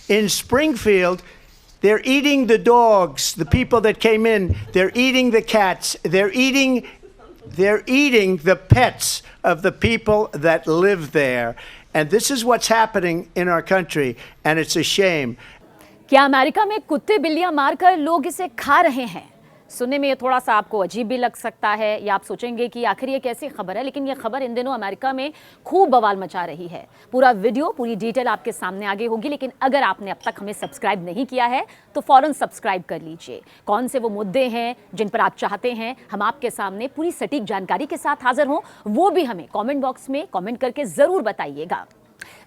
In Springfield, they're eating the dogs, the people that came in. They're eating the cats. They're eating the pets of the people that live there. And this is what's happening in our country, and it's a shame. क्या America में कुत्ते बिल्लियां मारकर लोग इसे खा रहे हैं? सुनने में ये थोड़ा सा आपको अजीब भी लग सकता है या आप सोचेंगे कि आखिर ये कैसी खबर है, लेकिन ये खबर इन दिनों अमेरिका में खूब बवाल मचा रही है। पूरा वीडियो, पूरी डिटेल आपके सामने आगे होगी, लेकिन अगर आपने अब तक हमें सब्सक्राइब नहीं किया है तो फौरन सब्सक्राइब कर लीजिए। कौन से वो मुद्दे हैं जिन पर आप चाहते हैं हम आपके सामने पूरी सटीक जानकारी के साथ हाजिर हों, वो भी हमें कॉमेंट बॉक्स में कॉमेंट करके ज़रूर बताइएगा।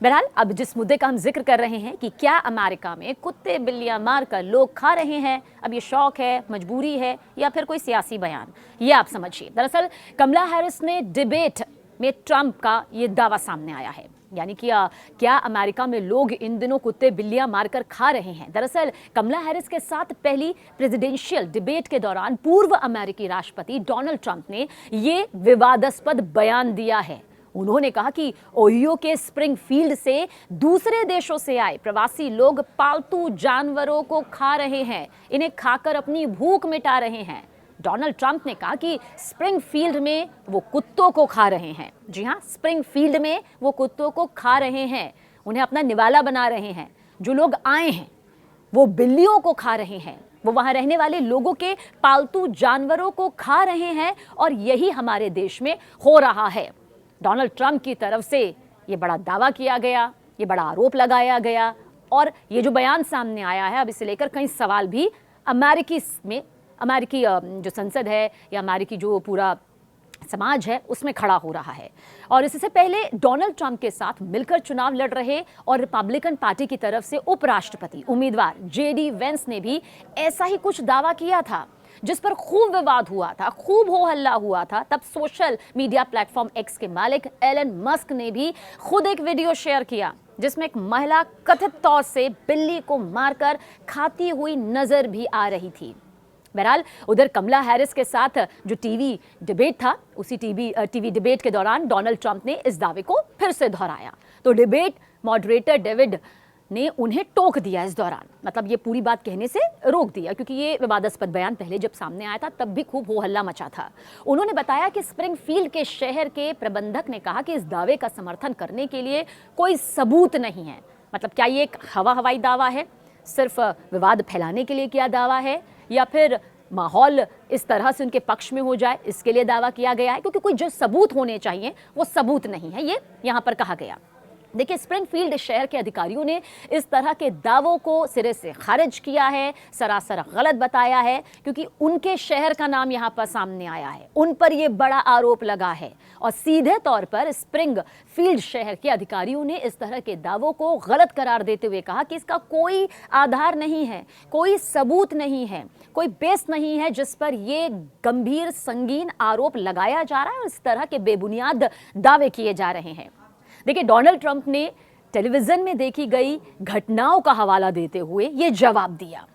बहरहाल, अब जिस मुद्दे का हम जिक्र कर रहे हैं कि क्या अमेरिका में कुत्ते बिल्लियां मारकर लोग खा रहे हैं, अब ये शौक है, मजबूरी है या फिर कोई सियासी बयान, ये आप समझिए। दरअसल कमला हैरिस ने डिबेट में ट्रंप का ये दावा सामने आया है, यानी कि क्या अमेरिका में लोग इन दिनों कुत्ते बिल्लियां मारकर खा रहे हैं। दरअसल कमला हैरिस के साथ पहली प्रेसिडेंशियल डिबेट के दौरान पूर्व अमेरिकी राष्ट्रपति डोनाल्ड ट्रंप ने ये विवादास्पद बयान दिया है। उन्होंने कहा कि ओहियो के स्प्रिंगफील्ड से दूसरे देशों से आए प्रवासी लोग पालतू जानवरों को खा रहे हैं, इन्हें खाकर अपनी भूख मिटा रहे हैं। डोनाल्ड ट्रंप ने कहा कि स्प्रिंगफील्ड में वो कुत्तों को खा रहे हैं। जी हाँ, स्प्रिंगफील्ड में वो कुत्तों को खा रहे हैं, उन्हें अपना निवाला बना रहे हैं। जो लोग आए हैं वो बिल्लियों को खा रहे हैं, वो वहाँ रहने वाले लोगों के पालतू जानवरों को खा रहे हैं, और यही हमारे देश में हो रहा है। डोनाल्ड ट्रंप की तरफ से ये बड़ा दावा किया गया, ये बड़ा आरोप लगाया गया, और ये जो बयान सामने आया है अब इसे लेकर कई सवाल भी अमेरिकी जो संसद है या अमेरिकी जो पूरा समाज है उसमें खड़ा हो रहा है। और इससे पहले डोनाल्ड ट्रंप के साथ मिलकर चुनाव लड़ रहे और रिपब्लिकन पार्टी की तरफ से उपराष्ट्रपति उम्मीदवार जेडी वेंस ने भी ऐसा ही कुछ दावा किया था, जिस पर खूब विवाद हुआ था, खूब हो हल्ला हुआ था। तब सोशल मीडिया प्लेटफॉर्म एक्स के मालिक एलन मस्क ने भी खुद एक वीडियो शेयर किया जिसमें एक महिला कथित तौर से बिल्ली को मारकर खाती हुई नजर भी आ रही थी। बहरहाल, उधर कमला हैरिस के साथ जो टीवी डिबेट था, उसी टीवी डिबेट के दौरान डोनाल्ड ट्रंप ने इस दावे को फिर से दोहराया। तो डिबेट मॉडरेटर डेविड ने उन्हें टोक दिया इस दौरान, मतलब ये पूरी बात कहने से रोक दिया, क्योंकि ये विवादास्पद बयान पहले जब सामने आया था तब भी खूब हो हल्ला मचा था। उन्होंने बताया कि स्प्रिंगफील्ड के शहर के प्रबंधक ने कहा कि इस दावे का समर्थन करने के लिए कोई सबूत नहीं है। मतलब क्या ये एक हवाई दावा है, सिर्फ विवाद फैलाने के लिए किया दावा है, या फिर माहौल इस तरह से उनके पक्ष में हो जाए इसके लिए दावा किया गया है, क्योंकि कोई जो सबूत होने चाहिए वो सबूत नहीं है, ये यहाँ पर कहा गया। देखिए, स्प्रिंगफील्ड शहर के अधिकारियों ने इस तरह के दावों को सिरे से खारिज किया है, सरासर गलत बताया है, क्योंकि उनके शहर का नाम यहाँ पर सामने आया है, उन पर यह बड़ा आरोप लगा है, और सीधे तौर पर स्प्रिंगफील्ड शहर के अधिकारियों ने इस तरह के दावों को गलत करार देते हुए कहा कि इसका कोई आधार नहीं है, कोई सबूत नहीं है, कोई बेस नहीं है जिस पर यह गंभीर संगीन आरोप लगाया जा रहा है, और इस तरह के बेबुनियाद दावे किए जा रहे हैं। देखिए, डोनाल्ड ट्रंप ने टेलीविजन में देखी गई घटनाओं का हवाला देते हुए ये जवाब दिया,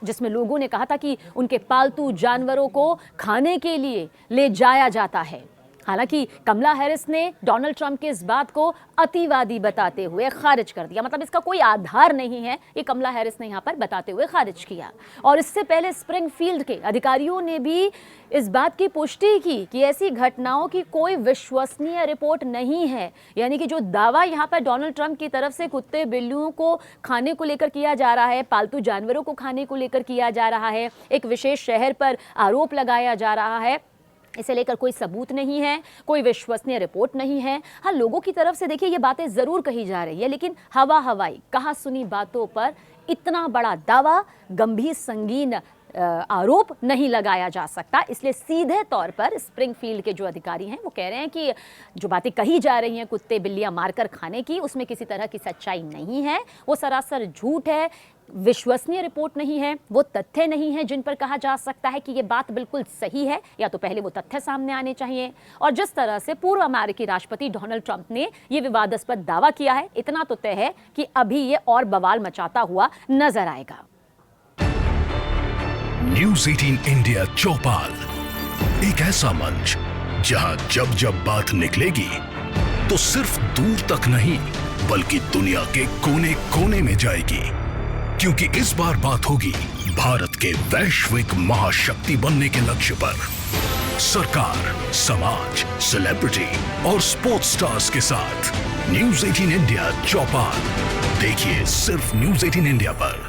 जिसमें लोगों ने कहा था कि उनके पालतू जानवरों को खाने के लिए ले जाया जाता है। हालांकि कमला हैरिस ने डोनाल्ड ट्रंप के इस बात को अतिवादी बताते हुए खारिज कर दिया, मतलब इसका कोई आधार नहीं है, ये कमला हैरिस ने यहाँ पर बताते हुए खारिज किया। और इससे पहले स्प्रिंगफील्ड के अधिकारियों ने भी इस बात की पुष्टि की कि ऐसी घटनाओं की कोई विश्वसनीय रिपोर्ट नहीं है, यानी कि जो दावा यहाँ पर डोनाल्ड ट्रंप की तरफ से कुत्ते बिल्लियों को खाने को लेकर किया जा रहा है, पालतू जानवरों को खाने को लेकर किया जा रहा है, एक विशेष शहर पर आरोप लगाया जा रहा है, इसे लेकर कोई सबूत नहीं है, कोई विश्वसनीय रिपोर्ट नहीं है। हाँ, लोगों की तरफ से देखिए ये बातें ज़रूर कही जा रही है, लेकिन हवाई कहा सुनी बातों पर इतना बड़ा दावा, गंभीर संगीन आरोप नहीं लगाया जा सकता। इसलिए सीधे तौर पर स्प्रिंगफील्ड के जो अधिकारी हैं वो कह रहे हैं कि जो बातें कही जा रही हैं कुत्ते बिल्लियां मारकर खाने की, उसमें किसी तरह की सच्चाई नहीं है, वो सरासर झूठ है, विश्वसनीय रिपोर्ट नहीं है, वो तथ्य नहीं है जिन पर कहा जा सकता है कि ये बात बिल्कुल सही है, या तो पहले वो तथ्य सामने आने चाहिए। और जिस तरह से पूर्व अमेरिकी राष्ट्रपति डोनाल्ड ट्रंप ने ये विवादास्पद दावा किया है, इतना तो तय है कि अभी ये और बवाल मचाता हुआ नजर आएगा। न्यूज़ 18 इंडिया चौपाल, एक ऐसा मंच जहां जब जब बात निकलेगी तो सिर्फ दूर तक नहीं बल्कि दुनिया के कोने कोने में जाएगी। क्योंकि इस बार बात होगी भारत के वैश्विक महाशक्ति बनने के लक्ष्य पर। सरकार, समाज, सेलिब्रिटी और स्पोर्ट्स स्टार्स के साथ न्यूज़ 18 इंडिया चौपाल। देखिए सिर्फ न्यूज़ 18 इंडिया पर।